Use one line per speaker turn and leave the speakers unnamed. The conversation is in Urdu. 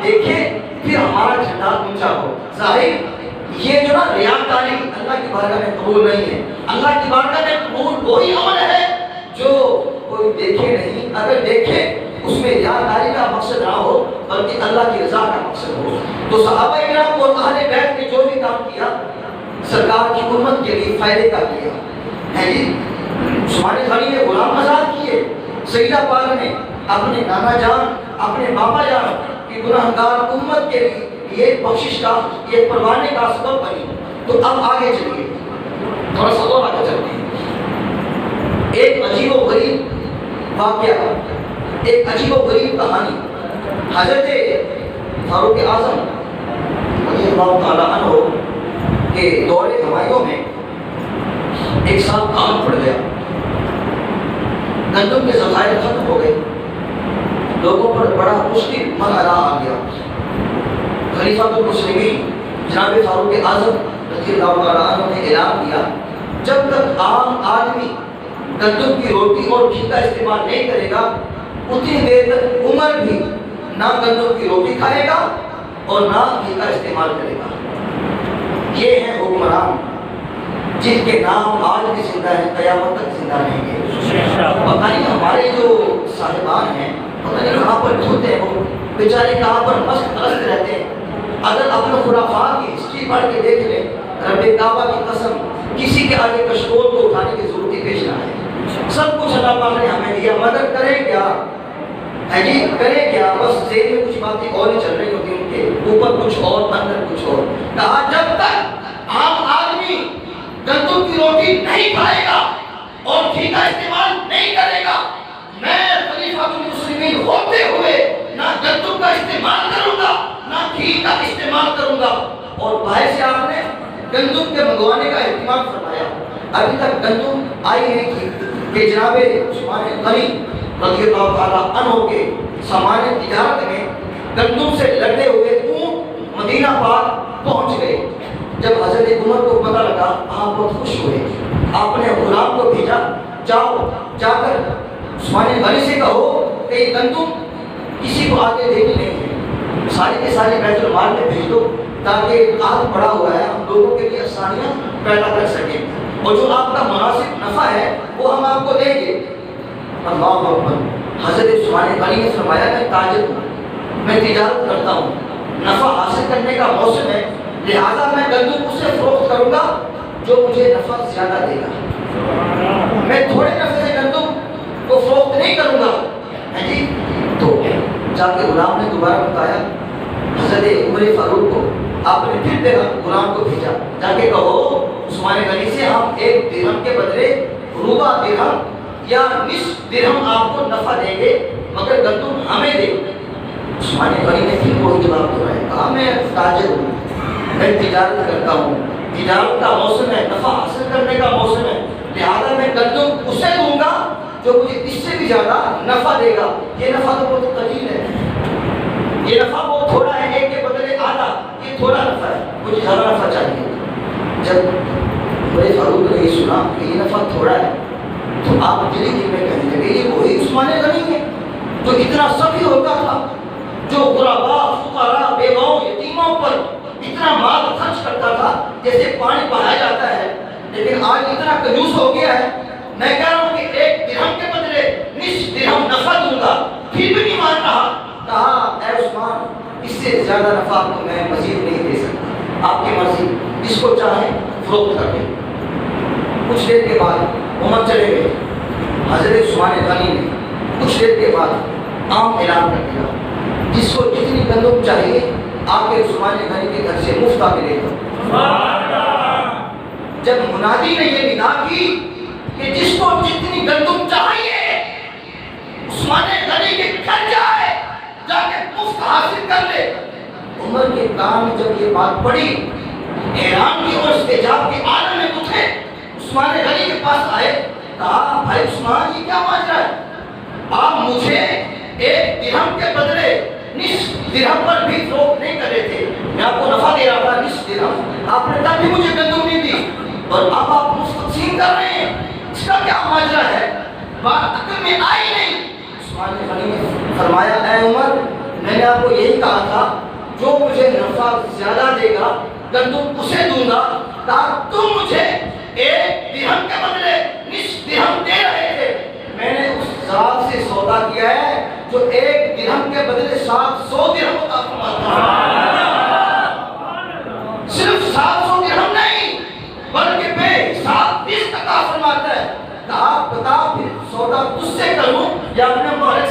دیکھے پھر ہمارا جھنڈا اونچا ہو. ظاہر یہ جو نا ریاکاری اللہ کی بارگاہ میں قبول نہیں ہے. اللہ کی بارگاہ میں قبول وہی عمل ہے جو کوئی دیکھے نہیں, اگر دیکھے اس میں ریاکاری کا مقصد نہ ہو بلکہ اللہ کی رضا کا مقصد ہو. تو صحابہ کرام اور اہل بیت نے جو بھی کام کیا سرکار کی امت کے لیے فائدے کا کیا ہے جی. عثمان غنی نے غلام آزاد کیے, سیدہ پاک نے اپنے نانا جان اپنے بابا جان کی گناہگار امت کے لیے یہ بخشش کا یہ پروانے کا سبب بنی. تو اب آگے چلیے, تھوڑا سا اور آگے چلتے ہیں. ایک عجیب و غریب واقعہ, ایک عجیب و غریب کہانی. حضرت فاروق اعظم رضی اللہ تعالیٰ عنہ کے دور ہمایوں میں ایک سال کام پڑ گیا, گندم کے ذخائر ختم ہو گئے, لوگوں پر بڑا مشکل مرحلہ آ گیا. خلیفۃ المسلمین جناب فاروق اعظم رضی اللہ تعالیٰ عنہ نے اعلان کیا جب تک عام آدمی گندم کی روٹی اور گھی کا استعمال نہیں کرے گا اتنی دیر تک عمر بھی نہ گندم کی روٹی کھائے گا اور نہ گھی کا استعمال کرے گا. یہ ہیں حکمران جن کے نام آج بھی زندہ ہیں, قیامت تک زندہ رہیں گے. پتہ نہیں ہمارے جو صاحبان ہیں پتہ نہیں کہاں پر جھوتے ہیں, وہ بیچارے کہاں پر مست پرست رہتے ہیں. اگر اپنے خرافات کی ہسٹری پڑھ کے دیکھ لیں, رب کعبہ کی قسم کسی کے آگے کشکول کو اٹھانے کی ضرورت ہی پیش نہ ہے. سب کچھ اللہ پاک نے ہمیں دیا, مگر کریں کیا ہے جی, کریں کیا؟ بس ذہن میں کچھ باتیں اور ہی چل رہی ہوتی ہیں, ان کے اوپر کچھ اور اندر کچھ اور. کہا جب تک عام آدمی گندم کی روٹی نہیں کھائے گا اور گھی کا استعمال نہیں کرے گا میں خلیفۃ المسلمین ہوتے ہوئے نہ گندم کا استعمال کروں گا نہ گھی کا استعمال کروں گا. اور باہر سے آپ نے گندم کے منگوانے کا اہتمام فرمایا. ابھی تک گندم آئی نہیں تھی کہ جناب عثمان غنی رضی اللہ تعالیٰ عنہ کے سامان تجارت میں گندم سے لگے ہوئے اونٹ مدینہ پاک پہنچ گئے. جب حضرت عمر کو پتہ لگا آپ بہت خوش ہوئے. آپ نے غلام کو بھیجا, جاؤ جا کر عثمان غنی سے کہو کہ یہ گندم کسی کو آگے دیکھ نہیں ہے, سارے کے سارے بیت المال میں بھیج دو تاکہ آگ پڑا ہوا ہے ہم لوگوں کے لیے آسانیاں پیدا کر سکیں, اور جو آپ کا مناسب نفع ہے وہ ہم آپ کو دیں گے. اللہ اکبر. حضرت عثمان غنی نے فرمایا میں تاجر ہوں, میں تجارت کرتا ہوں, نفع حاصل کرنے کا موسم ہے, لہذا میں گندم اس سے فروخت کروں گا جو مجھے نفع زیادہ دے گا. میں تھوڑے نفع سے گندم کو فروخت نہیں کروں گا ہے جی. تو جا کے غلام نے دوبارہ بتایا حضرت عمر فاروق کو, آپ نے پھر غلام کو بھیجا, جا کے کہو عثمان غنی سے ہم ایک درہم کے بدلے ربع درہم یا نصف درہم آپ کو نفع دیں گے مگر گندم ہمیں دیں. عثمان غنی نے پھر وہی جواب دیا, کہا میں تاجر ہوں, میں تجارت کرتا ہوں, تجارت کا موسم ہے, نفع حاصل کرنے کا موسم ہے, لہذا میں گندم اسے دوں گا جو مجھے اس سے بھی زیادہ نفع دے گا. یہ نفع تو بہت قلیل ہے, یہ نفع بہت تھوڑا ہے, ایک کے بدلے آدھا, یہ تھوڑا نفع ہے, مجھے زیادہ نفع چاہیے. جب بڑے فاروق نے یہ سنا کہ یہ نفع تھوڑا ہے تو آپ دلی دل میں کہنے لگے یہ وہی عثمان غنی ہے جو اتنا سخی ہوتا تھا, جو غرباء فقراء بیواؤں یتیموں پر اتنا مال خرچ کرتا تھا جیسے پانی بہایا جاتا ہے, لیکن آج اتنا کنجوس ہو گیا ہے. میں کہہ رہا ہوں کہ ایک درہم کے بدلے نصف درہم نفع دوں گا, پھر بھی نہیں مان رہا. کہا اے عثمان اس سے زیادہ نفع کو میں مزید نہیں دے سکتا, آپ کی مرضی, جس کو چاہیں فروخت کر دیں. کچھ دیر کے بعد عمر چلے گئے. حضرت عثمان غنی نے کچھ دیر کے بعد عام اعلان کر دیا جس کو جتنی گندم چاہیے آ کے عثمان غنی کے گھر سے مفت آ کے لے گا. جب منادی نے یہ ندا کی کہ جس کو جتنی گندم چاہیے عثمان غنی کے گھر جائے جا کے مفت حاصل کر لے, عمر کے کان میں جب یہ بات پڑی حیران کی اور استعجاب کے عالم میں اٹھے. عثمان غنی کے پاس آئے, کہا بھائی عثمان یہ کیا ماجرا ہے, آپ مجھے ایک درہم کے بدلے نصف درہم پر بھی فروخت نہیں کر رہے تھے, میں آپ کو نفع دے رہا تھا نصف درہم, آپ نے تب بھی مجھے گندم نہیں دی اور اب آپ مفت تقسیم کر رہے ہیں, اس کا کیا ماجرا ہے, بات عقل میں آئی نہیں. عثمان غنی نے فرمایا اے عمر میں نے آپ کو یہی کہا تھا جو مجھے نفع زیادہ دے گا گندم اسے دوں گا، کہا تم مجھے 1 درہم کے بدلے نصف درہم دے رہے تھے، میں نے اس ذات سے سودا کیا ہے جو 1 درہم کے بدلے 700 درہم عطا فرماتا ہے۔ صرف 700 درہم نہیں بلکہ بے حساب 20 عطا فرماتا ہے۔ کہا بتا پھر سودا تجھ سے کروں یا اپنے مالک